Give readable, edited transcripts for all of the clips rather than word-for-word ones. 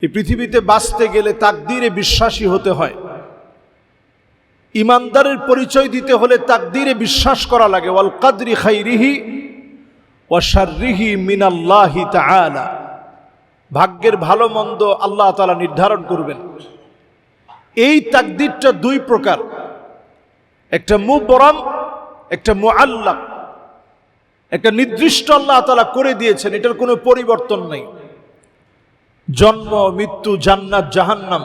এই পৃথিবীতে বাঁচতে গেলে তাকদীরে বিশ্বাসী হতে হয়। ইমানদারের পরিচয় দিতে হলে তাকদীরে বিশ্বাস করা লাগে। ওয়াল কদরি খাইরিহি ওয়া শাররিহি মিনাল্লাহি তাআলা। ভাগ্যের ভালো মন্দ আল্লাহ তাআলা নির্ধারণ করবেন। এই তাকদীরটা দুই প্রকার, একটা মুবরাম, একটা মুআল্লাক। একটা নির্দিষ্ট আল্লাহ তাআলা করে দিয়েছেন, এটার কোনো পরিবর্তন নেই। জন্ম, মৃত্যু, জান্নাত, জাহান্নাম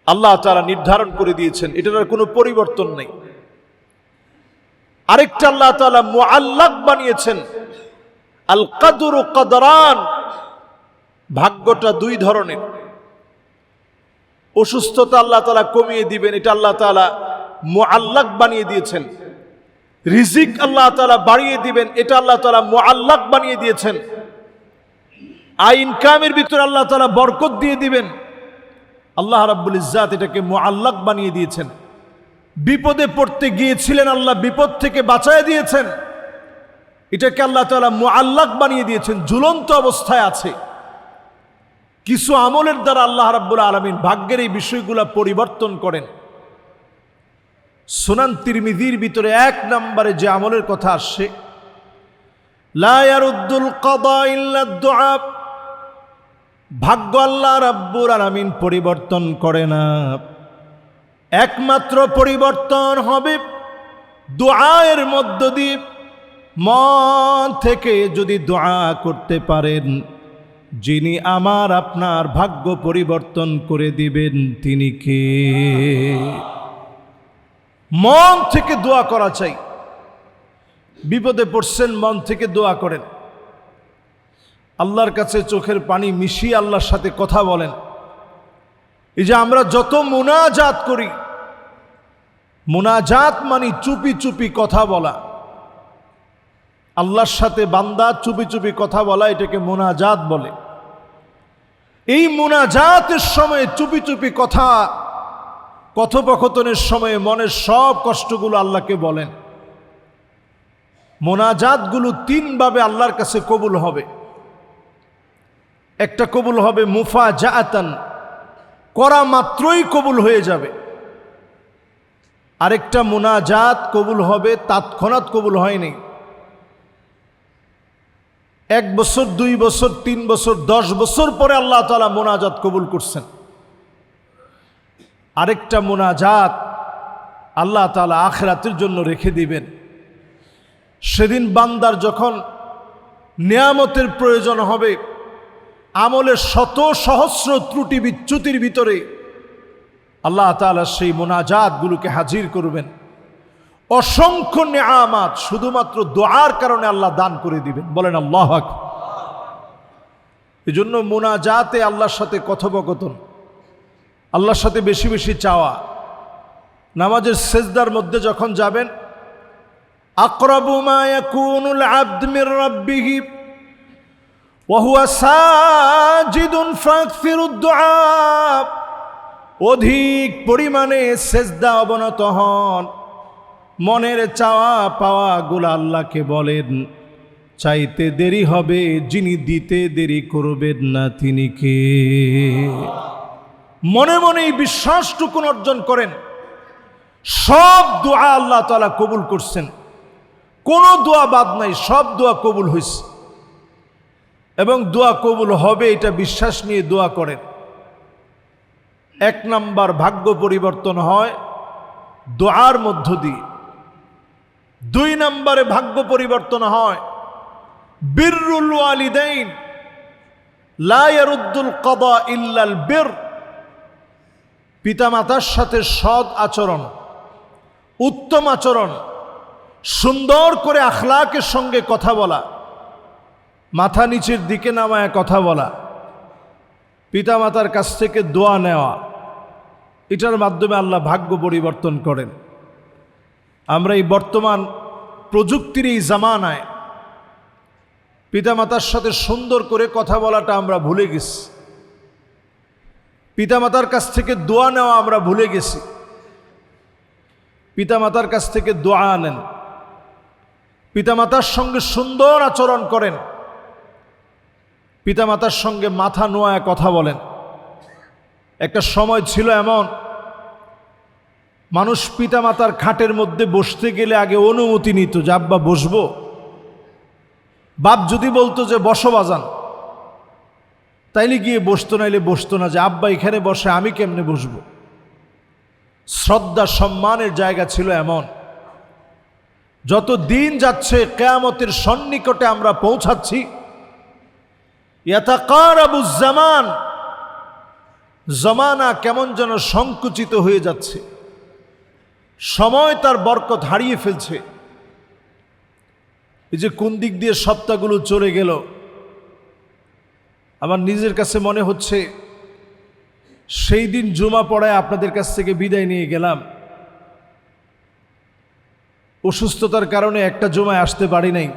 আল্লাহ তাআলা নির্ধারণ করে দিয়েছেন, এটার কোনো পরিবর্তন নেই। আরেকটা আল্লাহ তাআলা মুআল্লাক বানিয়েছেন, আল কদরু কদরান। ভাগ্যটা দুই ধরনের। অসুস্থতা আল্লাহ তাআলা কমিয়ে দিবেন, এটা আল্লাহ তাআলা মুআল্লাক বানিয়ে দিয়েছেন। রিজিক আল্লাহ তাআলা বাড়িয়ে দিবেন, এটা আল্লাহ তাআলা মুআল্লাক বানিয়ে দিয়েছেন। আয় ইনকামের ভিতরে আল্লাহ তাআলা বরকত দিয়ে দিবেন, আল্লাহ রাব্বুল ইজ্জাত এটাকে মুআল্লাক বানিয়ে দিয়েছেন। বিপদে পড়তে গিয়েছিলেন, আল্লাহ বিপদ থেকে বাঁচায় দিয়েছেন, এটাকে আল্লাহ তাআলা মুআল্লাক বানিয়ে দিয়েছেন। ঝুলন্ত অবস্থায় আছে, কিছু আমলের দ্বারা আল্লাহ রাব্বুল আলামিন ভাগ্যের এই বিষয়গুলো পরিবর্তন করেন। সুনান তিরমিজির ভিতরে 1 নম্বরে যে আমলের কথা আসছে, লা ইয়ারুদ্দুল কাদা ইল্লা দুআ। ভাগ্য আল্লাহ রাব্বুল আলামিন পরিবর্তন করে না, একমাত্র পরিবর্তন হবে দুআয়ের মধ্য দিয়ে। মন থেকে যদি দোয়া করতে পারেন, যিনি আমার আপনার ভাগ্য পরিবর্তন করে দিবেন তিনি কে? মন থেকে দোয়া করা চাই। বিপদে পড়ছেন, মন থেকে দোয়া করেন। আল্লাহর কাছে চোখের পানি মিশিয়ে আল্লাহর সাথে কথা বলেন। এই যে আমরা যত মুনাজাত করি, মুনাজাত মানে চুপি চুপি কথা বলা। আল্লাহর সাথে বান্দা চুপি চুপি কথা বলা, এটাকে মুনাজাত বলে। এই মুনাজাতের সময় চুপি চুপি কথা, কথোপকথনের সময়ে মনের সব কষ্টগুলো আল্লাহকে বলেন। মুনাজাতগুলো 3 ভাবে আল্লাহর কাছে কবুল হবে। একটা কবুল হবে মুফাজাআতান, করা মাত্রই কবুল হয়ে যাবে। আরেকটা মুনাজাত কবুল হবে তৎক্ষণাৎ কবুল হয়নি, 1 বছর, 2 বছর, 3 বছর, 10 বছর পরে আল্লাহ তাআলা মুনাজাত কবুল করছেন। আরেকটা মুনাজাত আল্লাহ তাআলা আখিরাতের জন্য রেখে দিবেন। সেদিন বান্দার যখন নিয়ামতের প্রয়োজন হবে, আমলের শত সহস্র ত্রুটি বিচ্যুতির ভিতরে আল্লাহ তাআলা সেই মুনাজাতগুলোকে হাজির করবেন। অসংখ্য নিয়ামত শুধুমাত্র দোয়ার কারণে আল্লাহ দান করে দিবেন। বলেন আল্লাহু আকবার। এজন্য মুনাজাতে আল্লাহর সাথে কথোপকথন, আল্লাহর সাথে বেশি বেশি চাওয়া। নামাজের সেজদার মধ্যে যখন যাবেন, আকরাবু মা ইয়াকুনুল আবদু মির রাব্বিহি ওয়া হুয়া সাজিদুন ফাকসিরুদ দুআ। অধিক পরিমাণে সেজদা অবনত হন, মনের চাওয়া পাওয়াগুলো আল্লাহকে বলেন। চাইতে দেরি হবে, যিনি দিতে দেরি করবেন না তিনি কে? মনে মনেই বিশ্বাসটুকুন অর্জন করেন, সব দোয়া আল্লাহ তাআলা কবুল করছেন, কোনো দোয়া বাদ নাই, সব দোয়া কবুল হয়েছে এবং দোয়া কবুল হবে, এটা বিশ্বাস নিয়ে দোয়া করেন। 1 নাম্বার ভাগ্য পরিবর্তন হয় দোয়ার মধ্য দিয়ে। 2 নম্বরে ভাগ্য পরিবর্তন হয় বিররুল ওয়ালিদাইন। লা ইয়ারুদ্দুল কাদা ইল্লাল বির। পিতামাতার সাথে সৎ আচরণ, উত্তম আচরণ, সুন্দর করে আখলাকের সঙ্গে কথা বলা, মাথা নিচের দিকে নামায় কথা বলা, পিতামাতার কাছ থেকে দোয়া নেওয়া, এটার মাধ্যমে আল্লাহ ভাগ্য পরিবর্তন করেন। আমরা এই বর্তমান প্রযুক্তির এই জামানায় পিতামাতার সাথে সুন্দর করে কথা বলাটা আমরা ভুলে গেছি। পিতামাতার কাছ থেকে দোয়া নেওয়া আমরা ভুলে গেছি। পিতামাতার কাছ থেকে দোয়া নেন, পিতামাতার সঙ্গে সুন্দর আচরণ করেন, পিতামাতার সঙ্গে মাথা নোয়ায় কথা বলেন। একটা সময় ছিল এমন, মানুষ পিতামাতার খাটের মধ্যে বসতে গেলে আগে অনুমতি নিত যে আব্বা বসবো। বাপ যদি বলতো যে বসো বাজান, তাইলে গিয়ে বসতো, নাইলে বসতো না, যে আব্বা এখানে বসে আমি কেমনে বসবো। শ্রদ্ধা সম্মানের জায়গা ছিল এমন। যত দিন যাচ্ছে কিয়ামতের সন্নিকটে আমরা পৌঁছাচ্ছি, ইয়াতাকারাবুজ জামান, জমানা কেমন যেন সংকুচিত হয়ে যাচ্ছে, সময় তার বরকত হারিয়ে ফেলছে। এই যে কোন দিক দিয়ে সপ্তাহগুলো চলে গেল, আমার নিজের কাছে মনে হচ্ছে সেই দিন জুমা পড়ায় আপনাদের কাছ থেকে বিদায় নিয়ে গেলাম, অসুস্থতার কারণে একটা জুমায় আসতে পারি নাই,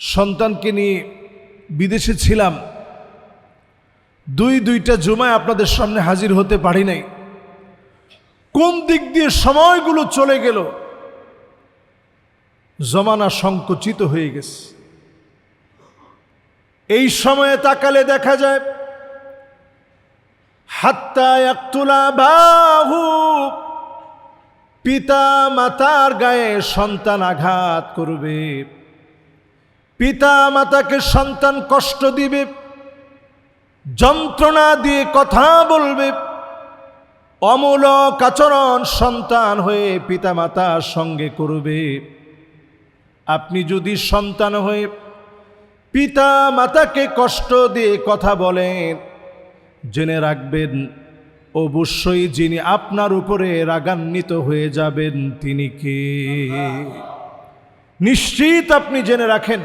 সন্তানকে নিয়ে বিদেশে ছিলাম, দুইটা জুমায় আপনাদের সামনে হাজির হতে পারি নাই। কোন দিক দিয়ে সময়গুলো চলে গেল, জমানা সংকুচিত হয়ে গেছে। এই সময়ে তাকালে দেখা যায় হাত্তা ইয়াকতুলা বাহু, পিতা মাতার গায়ে সন্তান আঘাত করবে, পিতা মাতাকে সন্তান কষ্ট দিবে, যন্ত্রণা দিয়ে কথা বলবে, অমূলক আচরণ সন্তান হয়ে পিতা মাতার সঙ্গে করবে। আপনি যদি সন্তান হয়ে পিতা মাতাকে কষ্ট দিয়ে কথা বলেন, জেনে রাখবেন অবশ্যই যিনি আপনার উপরে রাগান্বিত হয়ে যাবেন তিনি কে। নিশ্চিত আপনি জেনে রাখেন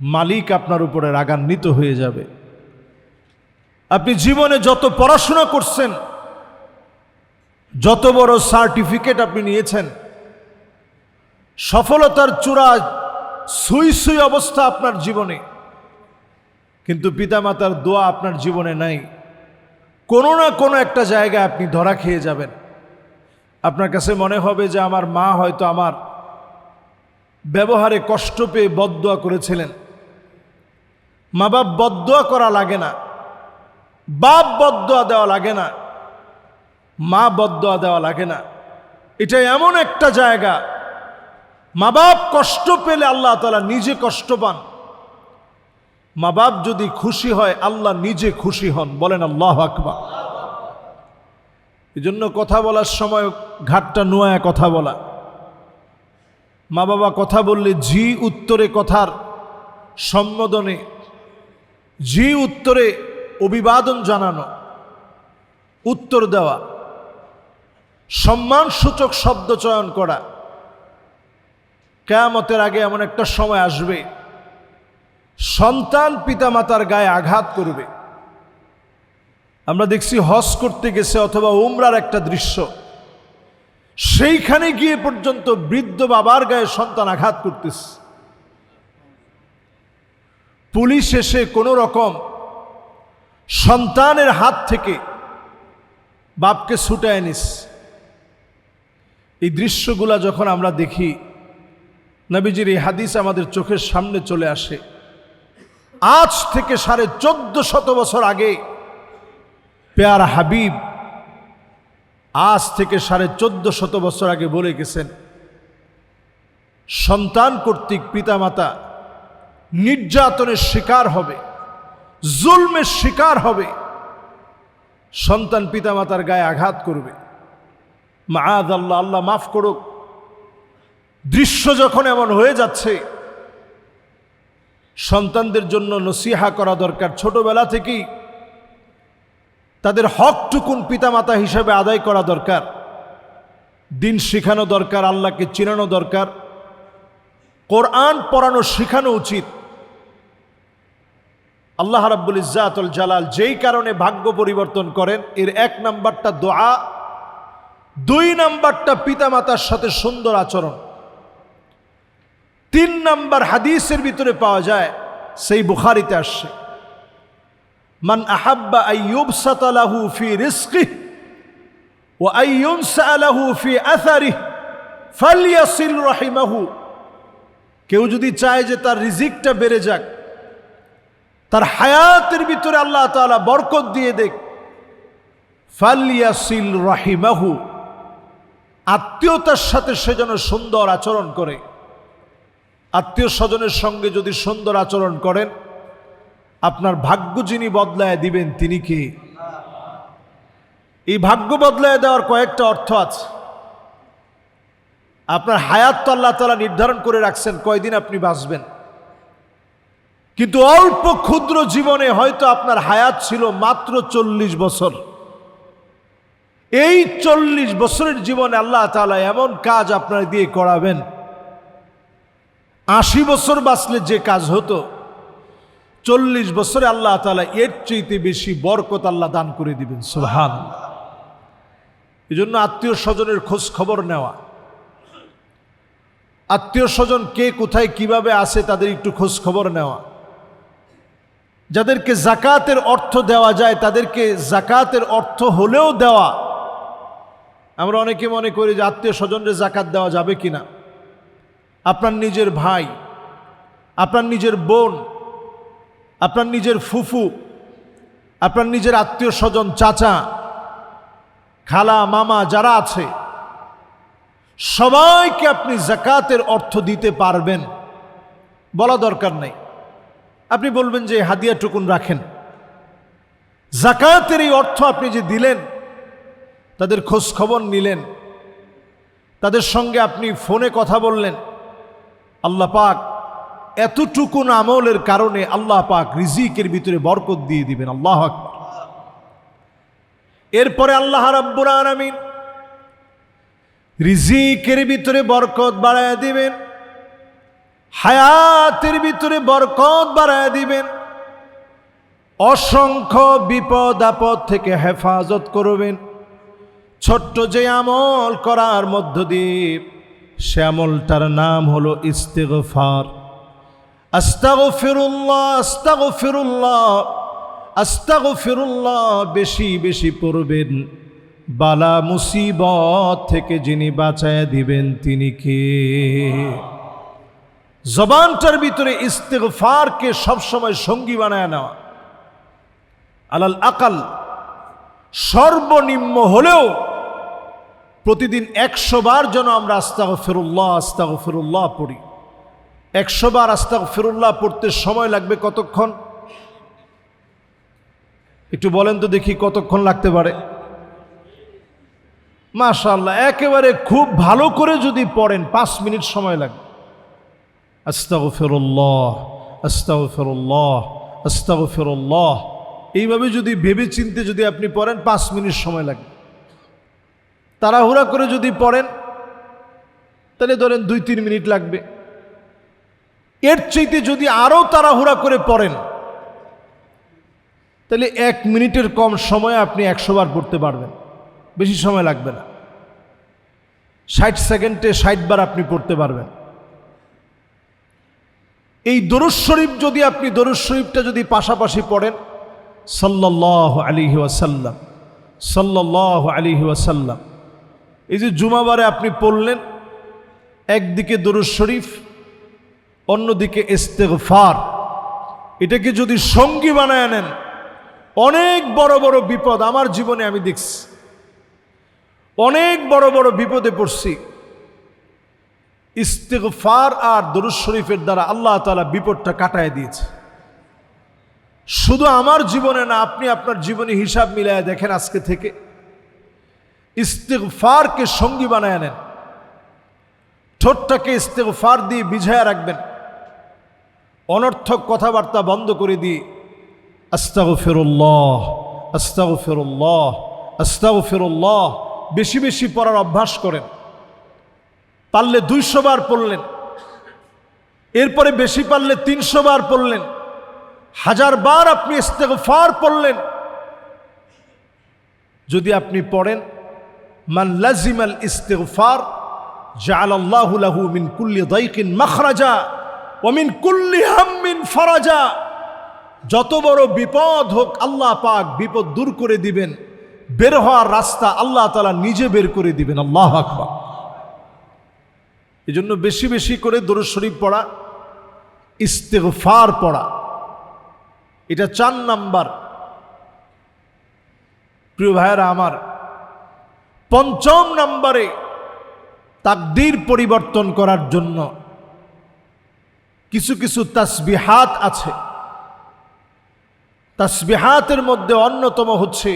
মালিক আপনার উপরে রাগান্বিত হয়ে যাবে। আপনি জীবনে যত পড়াশোনা করছেন, যত বড় সার্টিফিকেট আপনি নিয়েছেন, সফলতার চূড়া সুই সুই অবস্থা আপনার জীবনে, কিন্তু পিতামাতার দোয়া আপনার জীবনে নাই, কোনো না কোনো একটা জায়গায় আপনি ধরা খেয়ে যাবেন। আপনার কাছে মনে হবে যে আমার মা হয়তো আমার ব্যবহারে কষ্ট পেয়ে বদদোয়া করেছিলেন। মা বাপ বদদোয়া করা লাগে না, বাপ বদদোয়া দেওয়া লাগে না, মা বদদোয়া দেওয়া লাগে না। এটা এমন একটা জায়গা, মা বাপ কষ্ট পেলে আল্লাহ তাআলা নিজে কষ্ট পান, মা বাপ যদি খুশি হয় আল্লাহ নিজে খুশি হন। বলেন আল্লাহু আকবার। এই জন্য কথা বলার সময় ঘাটটা নোয়া কথা বলা। মা বাবা কথা বললে জি উত্তরে কথার সম্বোধনে, জি উত্তরে অভিবাদন জানানো, উত্তর দেওয়া, সম্মানসূচক শব্দ চয়ন করা। কিয়ামতের আগে এমন একটা সময় আসবে, সন্তান পিতামাতার গায়ে আঘাত করবে। আমরা দেখছি হজ করতে গেছে অথবা উমরার একটা দৃশ্য, সেইখানে গিয়ে পর্যন্ত বৃদ্ধ বাবার গায়ে সন্তান আঘাত করতেছে। পুলিশ এসে কোনো রকম সন্তানের হাত থেকে বাপকে ছুটায় নিস। এই দৃশ্যগুলা যখন আমরা দেখি, নবীজির এই হাদিস আমাদের চোখের সামনে চলে আসে। আজ থেকে 1450 বছর আগে পেয়ারা হাবিব আজ থেকে 1450 বছর আগে বলে গেছেন, সন্তান কর্তৃক পিতামাতা নির্যাতনের শিকার হবে, জুলমের শিকার হবে, সন্তান পিতামাতার গায়ে আঘাত করবে। মাআযাল্লাহ, আল্লাহ মাফ করুক। দৃশ্য যখন এমন হয়ে যাচ্ছে, সন্তানদের জন্য নসিহা করা দরকার। ছোটবেলা থেকেই তাদের হকটুকুন পিতামাতা হিসেবে আদায় করা দরকার, দিন শিখানো দরকার, আল্লাহকে চিনানো দরকার, কোরআন পড়ানো শিখানো উচিত। আল্লাহ রাব্বুল ইজ্জাতুল জালাল যেই কারণে ভাগ্য পরিবর্তন করেন, এর 1 নাম্বারটা দোয়া, 2 নাম্বারটা পিতামাতার সাথে সুন্দর আচরণ, 3 নাম্বার হাদিসের ভিতরে পাওয়া যায়, সেই বুখারীতে আসছে, মান আহাব্বা আইয়ুবসাতা লাহু ফি রিজকিহি ওয়া আইয়ুনসা লাহু ফি আসারিহি ফালইয়াসিল রাহিমাহু। কেউ যদি চায় যে তার রিজিকটা বেড়ে যাক, তার হায়াতের ভিতরে আল্লাহ তাআলা বরকত দিয়ে দেখ। ফালিয়াসিল রাহিমাহু, আত্মীয়তার সাথে সে যেন সুন্দর আচরণ করে। আত্মীয় স্বজনের সঙ্গে যদি সুন্দর আচরণ করেন, আপনার ভাগ্য যিনি বদলায় দিবেন তিনি কে? এই ভাগ্য বদলায় দেওয়ার কয়েকটা অর্থ আছে। আপনার হায়াত তো আল্লাহ তাআলা নির্ধারণ করে রাখছেন কয়দিন আপনি বাঁচবেন, কিন্তু অল্প ক্ষুদ্র জীবনে হয়তো আপনার হায়াত ছিল মাত্র 40 বছর। এই 40 বছরের জীবনে আল্লাহ তাআলা এমন কাজ আপনার দিয়ে করাবেন, 80 বছর বাঁচলে যে কাজ হতো 40 বছরে আল্লাহ তাআলা এর চাইতে বেশি বরকত আল্লাহ দান করে দিবেন। সুবহানাল্লাহ। এই জন্য আত্মীয় স্বজনের খোঁজ খবর নেওয়া, আত্মীয় স্বজন কে কোথায় কিভাবে আছে তাদের একটু খোঁজ খবর নেওয়া, যাদেরকে যাকাতের অর্থ দেওয়া যায় তাদেরকে যাকাতের অর্থ হলেও দেওয়া। আমরা অনেকে মনে করি যে আত্মীয় স্বজনদের যাকাত দেওয়া যাবে কিনা। আপনার নিজের ভাই, আপনার নিজের বোন, আপনার নিজের ফুফু, আপনার নিজের আত্মীয় স্বজন, চাচা, খালা, মামা যারা আছে সবাইকে আপনি যাকাতের অর্থ দিতে পারবেন, বলা দরকার নেই। আপনি বলবেন যে হাদিয়া টুকুন রাখেন। যাকাতের এই অর্থ আপনি যে দিলেন, তাদের খোঁজ খবর নিলেন, তাদের সঙ্গে আপনি ফোনে কথা বললেন, আল্লাহ পাক এতটুকুন আমলের কারণে আল্লাহ পাক রিজিকের ভিতরে বরকত দিয়ে দিবেন। আল্লাহু আকবার। এরপরে আল্লাহ রাব্বুল আলামিন রিজিকের ভিতরে বরকত বাড়ায় দিবেন, হায়াতের ভিতরে বরকত বাড়ায় দিবেন, অসংখ্য বিপদ আপদ থেকে হেফাজত করবেন। ছোট্ট যে আমল করার মধ্য দিয়ে, সে আমলটার নাম হলো ইস্তিগফার। আস্তাগফিরুল্লাহ, আস্তাগফিরুল্লাহ, আস্তাগফিরুল্লাহ বেশি বেশি পড়বেন। বালা মুসিবত থেকে যিনি বাঁচায় দিবেন তিনি কে? জবানটার ভিতরে ইস্তিগফারকে সবসময় সঙ্গী বানায় নেওয়া। আলাল আকাল সর্বনিম্ন হলেও প্রতিদিন 100 বার যেন আমরা আস্তাগফিরুল্লাহ আস্তাগফিরুল্লাহ পড়ি। 100 বার আস্তাগফিরুল্লাহ পড়তে সময় লাগবে কতক্ষণ? একটু বলেন তো দেখি কতক্ষণ লাগতে পারে? মাশাআল্লাহ, একেবারে খুব ভালো করে যদি পড়েন 5 মিনিট সময় লাগবে। আস্তাগফিরুল্লাহ আস্তাগফিরুল্লাহ আস্তাগফিরুল্লাহ, এইভাবে যদি ভেবে চিন্তে যদি আপনি পড়েন 5 মিনিট সময় লাগবে। তাড়াহুড়া করে যদি পড়েন তাহলে ধরেন 2-3 মিনিট লাগবে। এর চাইতে যদি আরো তাড়াহুড়া করে পড়েন তাহলে 1 মিনিটের কম সময়ে আপনি 100 বার পড়তে পারবেন, বেশি সময় লাগবে না। 60 সেকেন্ডে 60 বার আপনি পড়তে পারবেন। এই দরুদ শরীফ যদি আপনি দরুদ শরীফটা যদি পাশাপাশি পড়েন, সাল্লাল্লাহু আলাইহি ওয়াসাল্লাম, সাল্লাল্লাহু আলাইহি ওয়াসাল্লাম, এই যে জুমাবারে আপনি পড়লেন, একদিকে দরুদ শরীফ অন্যদিকে ইস্তিগফার, এটাকে যদি সঙ্গী বানায় নেন, অনেক বড় বড় বিপদ আমার জীবনে আমি দেখছি, অনেক বড় বড় বিপদে পড়ছি। ইস্তিগফার আর দরুদ শরীফের দ্বারা আল্লাহ তাআলা বিপদটা কাটায় দিয়েছে। শুধু আমার জীবনে না, আপনি আপনার জীবনে হিসাব মিলায় দেখেন। আজকে থেকে ইস্তিগফারকে সঙ্গী বানায় নেন, ঠোঁটটাকে ইস্তিগফার দিয়ে বিঝায়া রাখবেন, অনর্থক কথাবার্তা বন্ধ করে দিয়ে আস্তাগফিরুল্লাহ আস্তাগফিরুল্লাহ আস্তাগফিরুল্লাহ বেশি বেশি পড়ার অভ্যাস করেন। পারলে 200 বার পড়লেন, এরপরে বেশি পারলে 300 বার পড়লেন, 1000 বার আপনি ইস্তিগফার পড়লেন। যদি আপনি পড়েন মান লাজিমাল ইস্তিগফার জাআলাল্লাহু লাহু মিন কুল্লি দাইকিন মাখরাজা ওয়া মিন কুল্লি হাম্মিন ফারাজা। যত বড় বিপদ হোক আল্লাহ পাক বিপদ দূর করে দিবেন, বের হওয়ার রাস্তা আল্লাহ তাআলা নিজে বের করে দিবেন। আল্লাহু আকবার। এজন্য বেশি বেশি করে দরুদ শরীফ পড়া, ইস্তিগফার পড়া, এটা 4 নাম্বার। প্রিয় ভাইয়েরা আমার, 5ম নম্বরে তাকদীর পরিবর্তন করার জন্য কিছু কিছু তাসবিহাত আছে। তাসবিহাতের মধ্যে অন্যতম হচ্ছে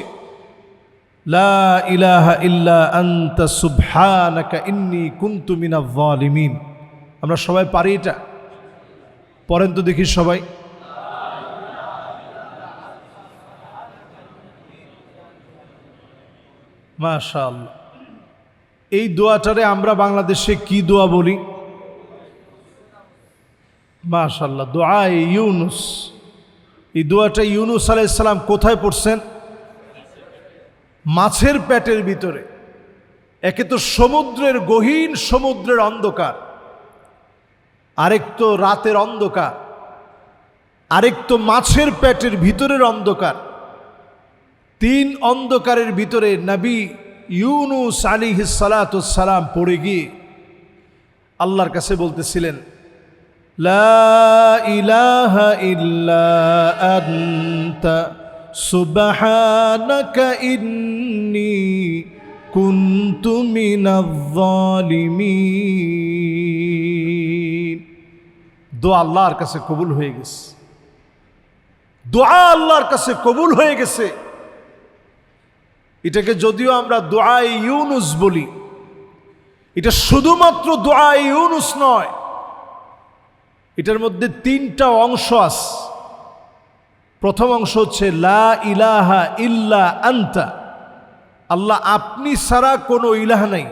লা ইলাহা ইল্লা আনতা সুবহানাকা ইন্নী কুনতু মিনাজ জালিমিন। আমরা সবাই পারি এটা? পড়েন তো দেখি সবাই। মাশাআল্লাহ। এই দোয়াটারে আমরা বাংলাদেশে কি দোয়া বলি? মাশাআল্লাহ, দোয়া ইউনুস। এই দোয়াটা ইউনুস আলাইহিস সালাম কোথায় পড়ছেন? মাছের পেটের ভিতরে। একে তো সমুদ্রের গহীন সমুদ্রের অন্ধকার, আরেক তো রাতের অন্ধকার, আরেক তো মাছের পেটের ভিতরের অন্ধকার। 3 অন্ধকারের ভিতরে নবী ইউনুস আলাইহিস সালাতু সালাম পড়ে গিয়ে আল্লাহর কাছে বলতেছিলেন, লা ইলাহা ইল্লা আনতা সুবহানাকা ইন্নী কুনতু মিনাজ জালিমিন। দোয়া আল্লাহর কাছে কবুল হয়ে গেছে। দোয়া আল্লাহর কাছে কবুল হয়ে গেছে। এটাকে যদিও আমরা দোয়া ইউনুস বলি, এটা শুধুমাত্র দোয়া ইউনুস নয়, এটার মধ্যে 3টা অংশ আছে। প্রথম অংশ হচ্ছে লা ইলাহা ইল্লা আনতা, আল্লাহ আপনি ছাড়া কোনো ইলাহ নাই।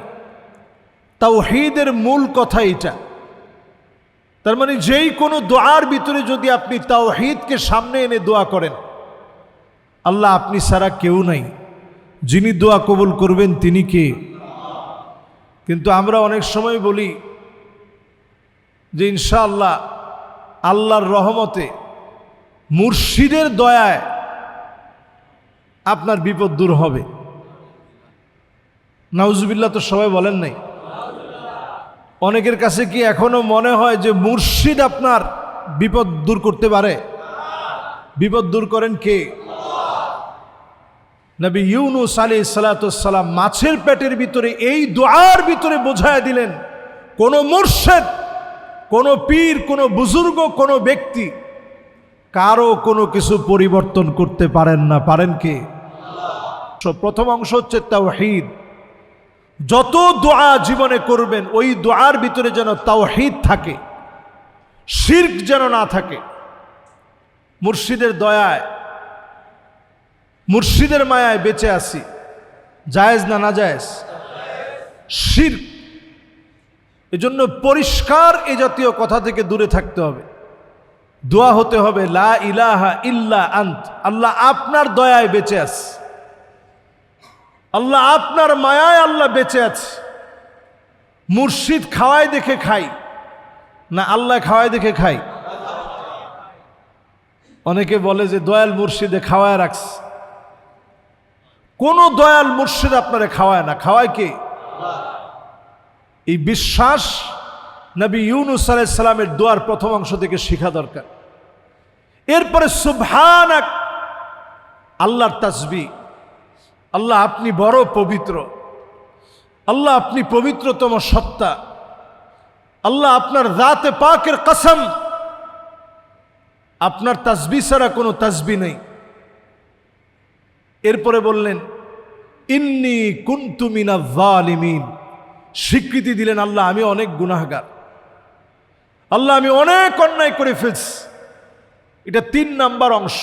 তাওহীদের মূল কথা এটা। তার মানে যেই কোনো দোয়ার ভিতরে যদি আপনি তাওহীদকে সামনে এনে দোয়া করেন, আল্লাহ আপনি ছাড়া কেউ নাই, যিনি দোয়া কবুল করবেন তিনি কে? কিন্তু আমরা অনেক সময় বলি যে ইনশাআল্লাহ আল্লাহর রহমতে মুর্শিদের দয়ায় আপনার বিপদ দূর হবে। নাউজুবিল্লাহ তো সবাই বলেন নাই? অনেকের কাছে কি এখনো মনে হয় যে মুর্শিদ আপনার বিপদ দূর করতে পারে? বিপদ দূর করেন কে? নবী ইউনুস আলাইহিস সালাতু সালাম মাছের পেটের ভিতরে এই দোয়ার ভিতরে বোঝায় দিলেন, কোন মুর্শিদ, কোন পীর, কোন বুজুর্গ, কোন ব্যক্তি কারো কোনো কিছু পরিবর্তন করতে পারেন না। পারেন কে? প্রথম অংশ হচ্ছে তাওহীদ। যত দোয়া জীবনে করবেন ওই দোয়ার ভিতরে যেন তাওহীদ থাকে, শিরক যেন না থাকে। মুর্শিদের দয়ায়, মুর্শিদের মায়ায় বেঁচে আছি, জায়েজ না না জায়েজ? শিরক। এজন্য পরিষ্কার এ জাতীয় কথা থেকে দূরে থাকতে হবে। দোয়া হতে হবে লা ইলাহা ইল্লা আন্ত, আল্লাহ আপনার দয়ায় বেঁচে আছে, আল্লাহ আপনার মায়ায় আল্লাহ বেঁচে আছে। মুর্শিদ খাওয়ায় দেখে খাই না আল্লাহ খাওয়ায় দেখে খাই? অনেকে বলে যে দয়াল মুর্শিদে খাওয়ায় রাখছে। কোন দয়াল মুর্শিদ আপনারে খাওয়ায় না, খাওয়ায় কে? এই বিশ্বাস নবী ইউনুস আলাইহিস সালামের দোয়ার প্রথম অংশ থেকে শেখা দরকার। এরপরে সুবহানাক, আল্লাহর তাসবিহ। আল্লাহ আপনি বড় পবিত্র, আল্লাহ আপনি পবিত্রতম সত্তা, আল্লাহ আপনার জাতে পাকের কসম, আপনার তাসবিহ ছাড়া কোনো তাসবিহ নেই। এরপরে বললেন ইন্নী কুনতু মিনাজ জালিমিন, স্বীকৃতি দিলেন আল্লাহ আমি অনেক গুনাহগার, আল্লাহ আমি অনেক অন্যায় করে ফেলছি। এটা 3 নাম্বার অংশ।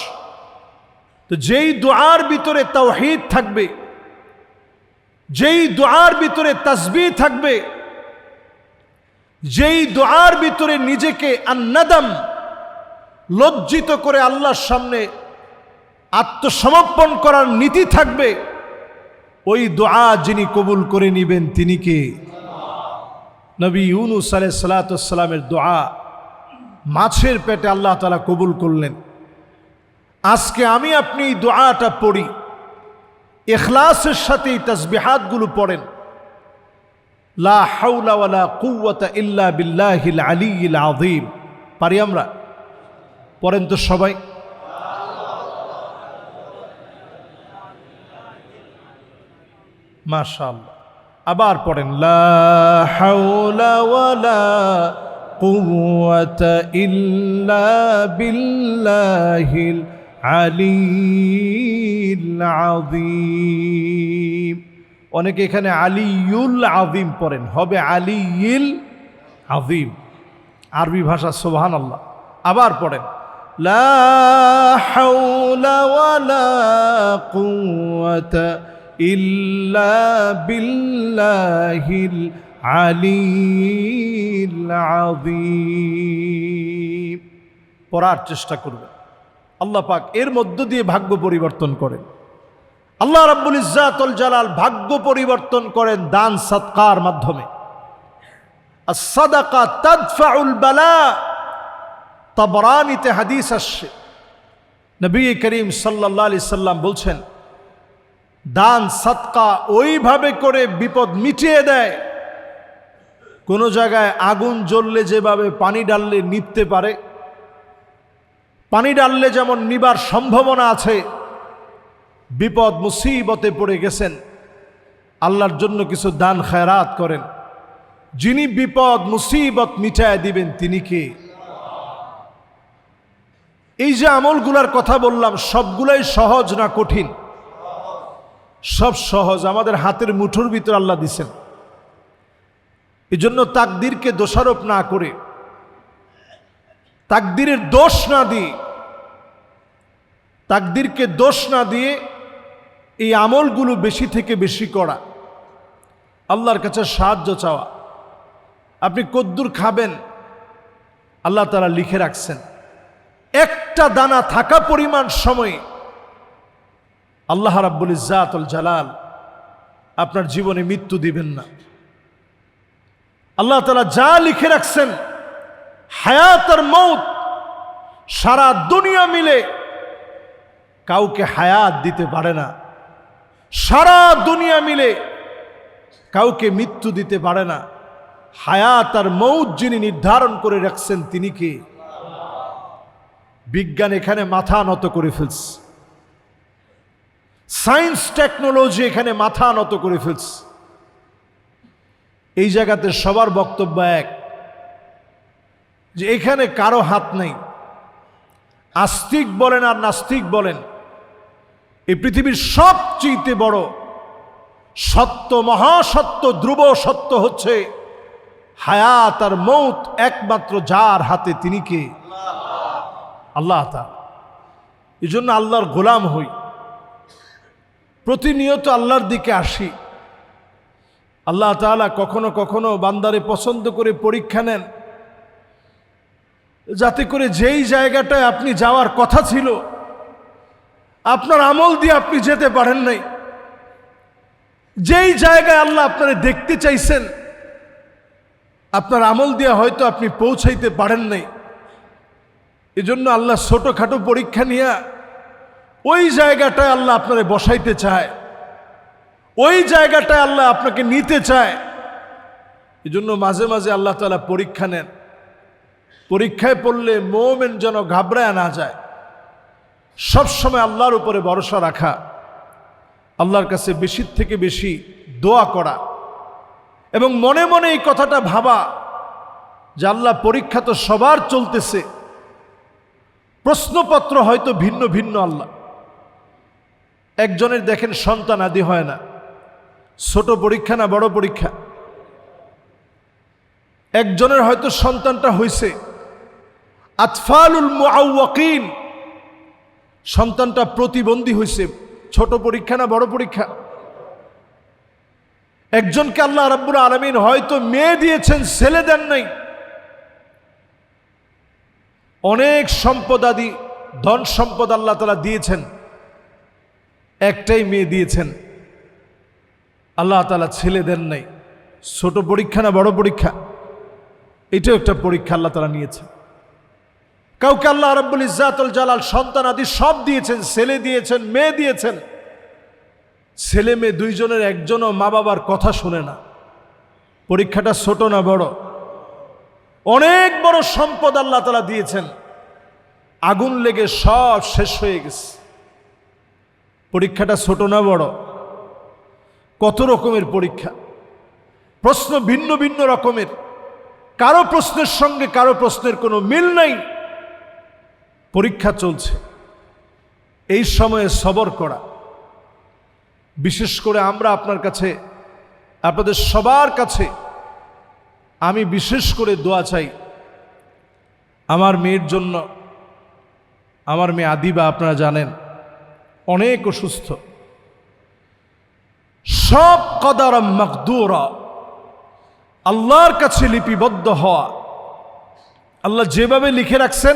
তো যেই দোয়ার ভিতরে তাওহীদ থাকবে, যেই দোয়ার ভিতরে তাসবিহ থাকবে, যেই দোয়ার ভিতরে নিজেকে আন্নাদাম, লজ্জিত করে আল্লাহর সামনে আত্মসমর্পণ করার নীতি থাকবে, ওই দোয়া যিনি কবুল করে নিবেন তিনি কে? নবী ইউনুস আলাইহিস সালাতু সালামের দোয়া মাছের পেটে আল্লাহ তাআলা কবুল করলেন। আজকে আমি আপনি এই দোয়াটা পড়ি, ইখলাসের সাথে এই তাসবিহাতগুলো পড়েন। লা হাওলা ওয়ালা কুওয়াতা ইল্লা বিল্লাহিল আলিয়্যিল আযীম। পারি আমরা? পড়েন তো সবাই। মাশাআল্লাহ। আবার পড়েন, লা হাওলা ওয়ালা কুওয়াতা ইল্লা বিল্লাহিল আলিয়্যিল আযীম। অনেকে এখানে আলিয়ুল আযীম পড়েন, হবে আলিয়্যিল আযীম। আরবি ভাষা, সুবহানাল্লাহ। আবার পড়েন, লা হাওলা ওয়ালা কুওয়াতা ইল্লা বিল্লাহিল আলিয়্যিল আযীম। পড়ার চেষ্টা করবেন। আল্লাহ পাক এর মধ্য দিয়ে ভাগ্য পরিবর্তন করেন। আল্লাহ রাব্বুল ইজ্জাতুল জালাল ভাগ্য পরিবর্তন করেন দান সাদকার মাধ্যমে। আস-সাদাকা তাদফাউল বালা, তাবরানীতে হাদিস আসছে, নবী করিম সাল্লাল্লাহু আলাইহি সাল্লাম বলছেন, দান সাদকা ওইভাবে করে বিপদ মিটিয়ে দেয়, কোন জায়গায় আগুন জ্বললে যেভাবে পানি ডাললে নিভতে পারে, পানি ডাললে যেমন নিবার সম্ভাবনা আছে, বিপদ মুসিবতে পড়ে গেছেন, আল্লাহর জন্য কিছু দান খায়রাত করেন, যিনি বিপদ মুসিবত মিটায় দিবেন তিনি কে? এই যে আমলগুলার কথা বললাম সবগুলাই সহজ না কঠিন? সব সহজ, আমাদের হাতের মুঠোর ভিতর আল্লাহ দিছেন। এই জন্য তাকদীরকে দোষারোপ না করে, তাকদীরের দোষ না দিয়ে, তাকদীরকে দোষ না দিয়ে এই আমলগুলো বেশি থেকে বেশি করা, আল্লাহর কাছে সাহায্য চাওয়া। আপনি কদ্দুর খাবেন আল্লাহ তাআলা লিখে রাখছেন, একটা দানা থাকা পরিমাণ সময় আল্লাহ রাব্বুল ইজ্জাতুল জালাল আপনার জীবনে মৃত্যু দিবেন না। আল্লাহ তাআলা যা লিখে রাখছেন, হায়াত আর মৌত, সারা দুনিয়া মিলে কাউকে হায়াত দিতে পারে না, সারা দুনিয়া মিলে কাউকে মৃত্যু দিতে পারে না। হায়াত আর মৌত যিনি নির্ধারণ করে রাখছেন তিনি কে? বিজ্ঞান এখানে মাথা নত করে ফেলছে, সায়েন্স টেকনোলজি এখানে মাথা নত করে ফেলছে। এই জায়গাতে সবার বক্তব্য এক, যে এখানে কারো হাত নেই। আস্তিক বলেন আর নাস্তিক বলেন, এই পৃথিবীর সবচেয়ে বড় সত্য, মহাসত্য, ধ্রুব সত্য হচ্ছে হায়াত আর মৌত একমাত্র যার হাতে তিনি কে? আল্লাহ তাআলা। এই জন্য আল্লাহর গোলাম হই, প্রতিনিয়ত আল্লাহর দিকে আসি। আল্লাহ তাআলা কখনো কখনো বান্দারে পছন্দ করে পরীক্ষা নেন, যাতে করে যেই জায়গাটায় আপনি যাওয়ার কথা ছিল আপনার আমল দিয়ে আপনি যেতে পারেন নাই, যেই জায়গায় আল্লাহ আপনারে দেখতে চাইছেন আপনার আমল দিয়ে হয়তো আপনি পৌঁছাইতে পারেন নাই। এজন্য আল্লাহ ছোটখাটো পরীক্ষা নিয়ে ওই জায়গাটায় আল্লাহ আপনারে বসাইতে চায়, ওই জায়গাটায় আল্লাহ আপনাকে নিতে চায়। এজন্য মাঝে মাঝে আল্লাহ তাআলা পরীক্ষা নেন। পরীক্ষায় পড়লে মুমিন যেন ঘাবড়ায় না যায়, সবসময় আল্লাহর উপরে ভরসা রাখা, আল্লাহর কাছে বেশি থেকে বেশি দোয়া করা, এবং মনে মনে এই কথাটা ভাবা যে আল্লাহ পরীক্ষা তো সবার চলতেছে, প্রশ্নপত্র হয়তো ভিন্ন ভিন্ন। আল্লাহ একজনের দেখেন সন্তান আদি হয় না, ছোট পরীক্ষা না বড় পরীক্ষা? একজনের হয়তো সন্তানটা হয়েছে আতফালুল মুআওয়াকিন, সন্তানটা প্রতিবন্ধী হয়েছে, ছোট পরীক্ষা না বড় পরীক্ষা? একজনকে আল্লাহ রাব্বুল আলামিন হয়তো মেয়ে দিয়েছেন, ছেলে দেন নাই, অনেক সম্পদ আদি ধন সম্পদ আল্লাহ তাআলা দিয়েছেন, একটাই মেয়ে দিয়েছেন, আল্লাহ তাআলা ছেলে দেন নাই। ছোট পরীক্ষা না বড় পরীক্ষা? এটাও একটা পরীক্ষা আল্লাহ তাআলা নিয়েছেন। কাউকে আল্লাহ রাব্বুল ইজ্জাতুল জালাল সন্তান আদি সব দিয়েছেন, ছেলে দিয়েছেন, মেয়ে দিয়েছেন, ছেলে মেয়ে দুইজনের একজনও মা বাবার কথা শুনে না। পরীক্ষাটা ছোট না বড়? অনেক বড় সম্পদ আল্লাহ তাআলা দিয়েছেন, আগুন লেগে সব শেষ হয়ে গেছে। পরীক্ষাটা ছোট না বড়? কত রকমের পরীক্ষা, প্রশ্ন ভিন্ন ভিন্ন রকমের, কারো প্রশ্নের সঙ্গে কারো প্রশ্নের কোনো মিল নাই, পরীক্ষা চলছে। এই সময়ে সবর করা, বিশেষ করে আমরা আপনার কাছে, আপনাদের সবার কাছে আমি বিশেষ করে দোয়া চাই আমার মেয়ের জন্য। আমার মেয়ে আদিবা আপনারা জানেন অনেক অসুস্থ, সব কদার মাকদুরা, আল্লাহর কাছে লিপিবদ্ধ হওয়া, আল্লাহ যেভাবে লিখে রাখছেন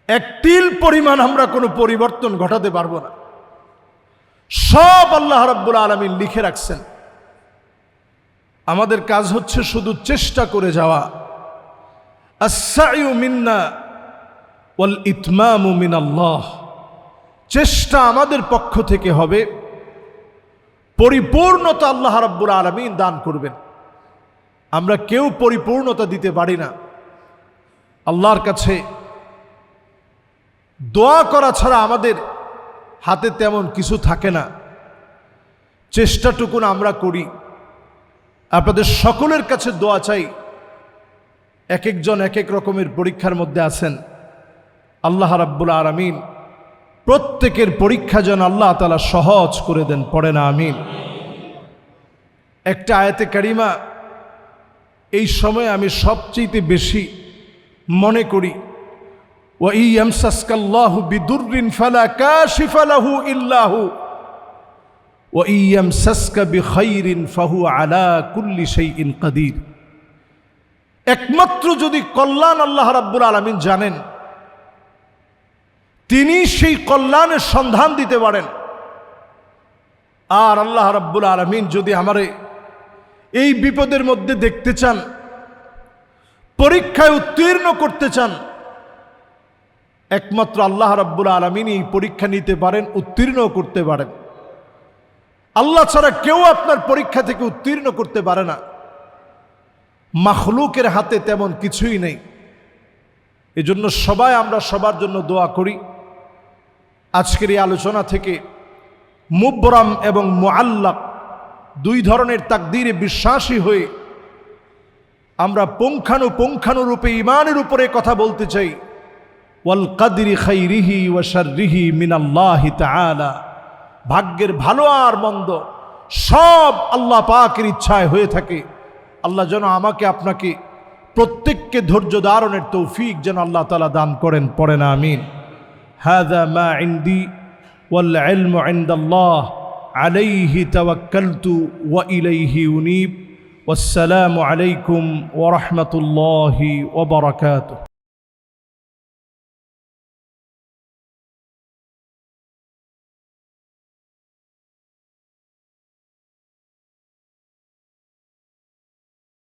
এক তিল পরিমাণ আমরা কোনো পরিবর্তন ঘটাতে পারবো না, সব আল্লাহ রাব্বুল আলামিন লিখে রাখছেন। আমাদের কাজ হচ্ছে শুধু চেষ্টা করে যাওয়া। আস-সা'য়ু মিন্না ওয়াল ইতমামু মিনাল্লাহ, চেষ্টা আমাদের পক্ষ থেকে হবে, পরিপূর্ণতা আল্লাহ রাব্বুল আলামিন দান করবেন। আমরা কেউ পরিপূর্ণতা দিতে পারি না। আল্লাহর কাছে দোয়া করা ছাড়া আমাদের হাতে তেমন কিছু থাকে না। চেষ্টাটুকুন আমরা করি। আপনাদের সকলের কাছে দোয়া চাই। এক একজন এক এক রকমের পরীক্ষার মধ্যে আছেন। আল্লাহ রাব্বুল আলামিন প্রত্যেকের পরীক্ষা যেন আল্লাহ তাআলা সহজ করে দেন, পড়ে না আমিন। একটা আয়াতে কারিমা এই সময় আমি সবচেয়ে বেশি মনে করি, ওয়া ইয়ামসাসকাল্লাহু বিদুররিন ফালা কাশিফা লাহু ইল্লা হু ওয়া ইয়ামসাসকা বিখাইরিন ফাহুয়া আলা কুল্লি শাইইন কাদির। একমাত্র যদি কল্যাণ আল্লাহ রাব্বুল আলামিন জানেন, তিনি সেই কল্যাণের সন্ধান দিতে পারেন। আর আল্লাহ রাব্বুল আলামিন যদি আমারে এই বিপদের মধ্যে দেখতে চান, পরীক্ষায় উত্তীর্ণ করতে চান, একমাত্র আল্লাহ রাব্বুল আলামিন এই পরীক্ষা নিতে পারেন, উত্তীর্ণ করতে পারেন। আল্লাহ ছাড়া কেউ আপনার পরীক্ষা থেকে উত্তীর্ণ করতে পারে না। মাখলুকের হাতে তেমন কিছুই নেই। এজন্য সবাই আমরা সবার জন্য দোয়া করি। আজকের এই আলোচনা থেকে মুবরাম এবং মুআল্লাক দুই ধরনের তাকদীরে বিশ্বাসী হয়ে আমরা পুঙ্খানুপুঙ্খানুরূপে ঈমানের উপরে কথা বলতে চাই। ওয়াল কাদরি খাইরিহি ওয়া শাররিহি মিনাল্লাহি তাআলা, ভাগ্যের ভালো আর মন্দ সব আল্লাহ পাকের ইচ্ছায় হয়ে থাকে। আল্লাহ যেন আমাকে আপনাকে প্রত্যেককে ধৈর্য ধারণের তৌফিক যেন আল্লাহ তাআলা দান করেন, পড়েন আমিন। হাযা মা ইনদি ওয়াল ইলমু ইনদাল্লাহ আলাইহি তাওয়াক্কালতু ওয়া ইলাইহি উনীব। ওয়াসসালামু আলাইকুম ওয়া রাহমাতুল্লাহি ওয়া বারাকাতুহু।